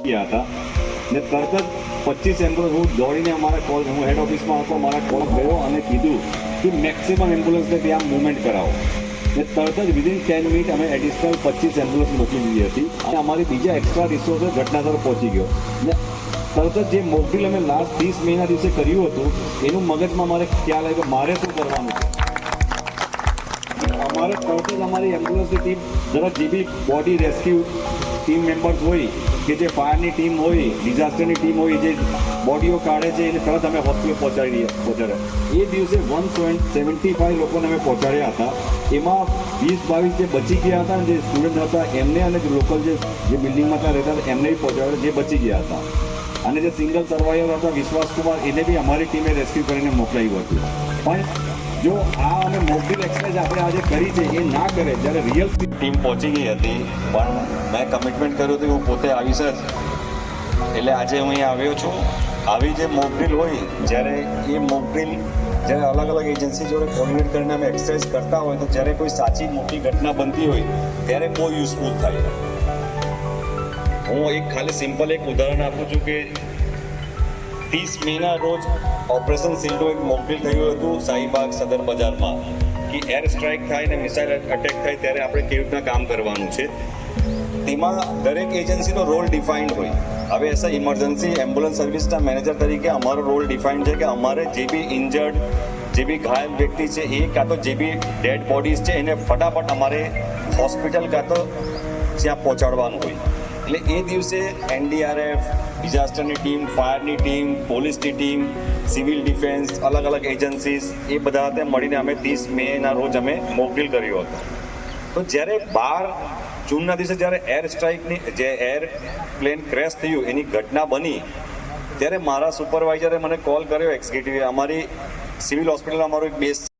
ગયા હતા ને તરત જ 25 એમ્બ્યુલન્સ હું દોડીને અમારા કોલ, હું હેડ ઓફિસમાં હતો, મારા કોલ ગયો અને કીધું કે મેક્સિમમ એમ્બ્યુલન્સને ત્યાં મૂવમેન્ટ કરાવો ને તરત જ વિધિન 10 મિનિટ અમે એડિશનલ 25 એમ્બ્યુલન્સ મોકલી દીધી હતી અને અમારી બીજા એક્સ્ટ્રા રિસોર્સ ઘટનાસ્થળ પહોંચી ગયો ને તરત જ જે મોકડ્રીલ અમે લાસ્ટ 30 મેના દિવસે કર્યું હતું એનું મગજમાં મારે ખ્યાલ આવ્યો કે મારે શું કરવાનું છે. અમારે તરત જ અમારી એમ્બ્યુલન્સની ટીમ જરા જે બી બોડી રેસ્ક્યુ ટીમ મેમ્બર્સ હોય કે જે ફાયરની ટીમ હોય, ડિઝાસ્ટરની ટીમ હોય, જે બોડીઓ કાઢે છે એને તરત અમે હોસ્પિટલ પહોંચાડ્યા. એ દિવસે 175 લોકોને અમે પહોંચાડ્યા હતા. એમાં 20-22 જે બચી ગયા હતા, જે સ્ટુડન્ટ હતા એમને અને લોકલ જે બિલ્ડિંગમાં ત્યાં રહેતા હતા એમને બી પહોંચાડ્યા, જે બચી ગયા હતા. અને જે સિંગલ સર્વાઈવર હતા વિશ્વાસકુમાર, એને બી અમારી ટીમે રેસ્ક્યુ કરીને મોકલાવ્યું હતું. પણ જો આ અમે મોકડ્રીલ એક્સરસાઇઝ આપણે આજે કરી છે એ ના કરે, જ્યારે રિયલ ટીમ પહોંચી ગઈ હતી પણ મેં કમિટમેન્ટ કર્યું હતું હું પોતે આવીશ જ, એટલે આજે હું અહીં આવ્યો છું. આવી જે મોકડ્રીલ હોય, જ્યારે એ મોકડ્રીલ જ્યારે અલગ અલગ એજન્સી જોડે કોર્ડિનેટ કરીને અમે એક્સરસાઇઝ કરતા હોય તો જ્યારે કોઈ સાચી મોટી ઘટના બનતી હોય ત્યારે બહુ યુઝફુલ થાય. હું ખાલી સિમ્પલ એક ઉદાહરણ આપું છું કે 30 મેના રોજ ઓપરેશન સિલ્ડો એક મોકડ્રીલ થયું હતું શાહીબાગ સદર બજારમાં કે એર સ્ટ્રાઇક થાય ને મિસાઇલ અટેક થાય ત્યારે આપણે કેવી રીતના કામ કરવાનું છે. તેમાં દરેક એજન્સીનો રોલ ડિફાઇન્ડ હોય. હવે એસા ઇમરજન્સી એમ્બ્યુલન્સ સર્વિસના મેનેજર તરીકે અમારો રોલ ડિફાઇન્ડ છે કે અમારે જે બી ઇન્જર્ડ, જે બી ઘાયલ વ્યક્તિ છે એ કાં તો જે બી ડેડ બોડીઝ છે એને ફટાફટ અમારે હોસ્પિટલ કાં તો ત્યાં પહોંચાડવાનું હોય. એટલે એ દિવસે NDRF, ડિઝાસ્ટરની ટીમ, ફાયરની ટીમ, પોલીસની ટીમ, સિવિલ ડિફેન્સ, અલગ અલગ એજન્સીસ એ બધા સાથે મળીને અમે 30 મેના રોજ અમે મોકડ્રીલ કર્યો હતો. તો જ્યારે 12 જૂનના દિવસે જ્યારે એર સ્ટ્રાઇકની જે એર પ્લેન ક્રેશ થયું એની ઘટના બની ત્યારે મારા સુપરવાઇઝરે મને કોલ કર્યો એક્ઝિક્યુટિવે. અમારી સિવિલ હોસ્પિટલમાં અમારો એક બેઝ